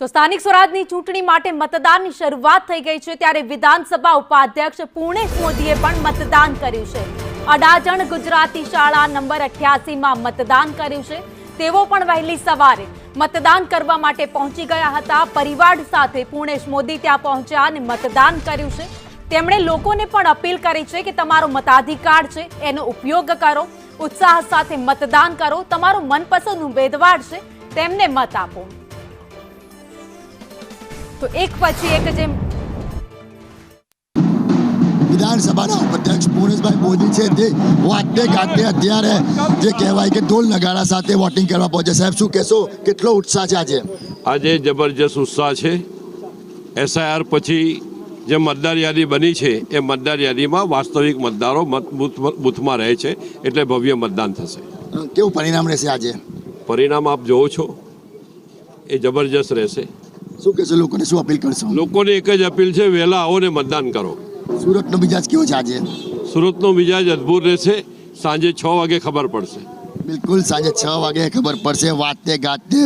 તો સ્થાનિક સ્વરાજની ચૂંટણી માટે મતદાનની શરૂઆત થઈ ગઈ છે ત્યારે વિધાનસભા ઉપાધ્યક્ષ પૂર્ણેશ મોદીએ પણ મતદાન કર્યું છે। અડાજણ ગુજરાતી શાળા નંબર 88 માં મતદાન કર્યું છે। તેઓ પણ વહેલી સવારે મતદાન કરવા માટે પહોંચી ગયા હતા। પરિવાર સાથે પૂર્ણેશ મોદી ત્યાં પહોંચ્યા અને મતદાન કર્યું છે। તેમણે લોકોને પણ અપીલ કરી છે કે તમારો મતાધિકાર છે એનો ઉપયોગ કરો, ઉત્સાહ સાથે મતદાન કરો, તમારો મનપસંદ ઉમેદવાર છે તેમને મત આપો। तो एक पछी एक जेम विधानसभा उपाध्यक्ष पूर्णेशभाई मोदी છે તે વાતે ગાતે અત્યારે જે કહેવાય કે ઢોલ નગાડા સાથે વોટિંગ કરવા પહોંચે। સાહેબ શું કહેશો, કેટલો ઉત્સાહ છે આજે? આજે જબરજસ્ત ઉત્સાહ છે। એસઆઈઆર પછી જે મતદાર યાદી બની છે એ મતદાર યાદીમાં વાસ્તવિક મતદારો બૂથમાં રહે છે, એટલે ભવ્ય મતદાન થશે। કેવું પરિણામ રહેશે આજે? પરિણામ આપ જોવો છો એ જબરજસ્ત રહેશે। શું કહેશો, લોકોને શું અપીલ કરશો? લોકોને એક જ અપીલ છે, વહેલા આવો ને મતદાન કરો। સુરતનો મિજાજ કેવો છે આજે? સુરતનો મિજાજ અદ્ભુત રહેશે। સાંજે 6 વાગે ખબર પડશે। બિલકુલ સાંજે 6 વાગે ખબર પડશે। વાતે ગાતે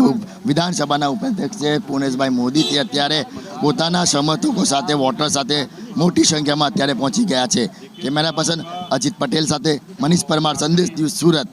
વિધાનસભાના ઉપાધ્યક્ષ છે પૂર્ણેશભાઈ મોદી તે અત્યારે પોતાના સમર્થકો સાથે, વોટર સાથે મોટી સંખ્યામાં અત્યારે પહોંચી ગયા છે। કેમેરા પર્સન અજીત પટેલ સાથે મનીષ પરમાર, સંદેશ ન્યૂઝ, સુરત।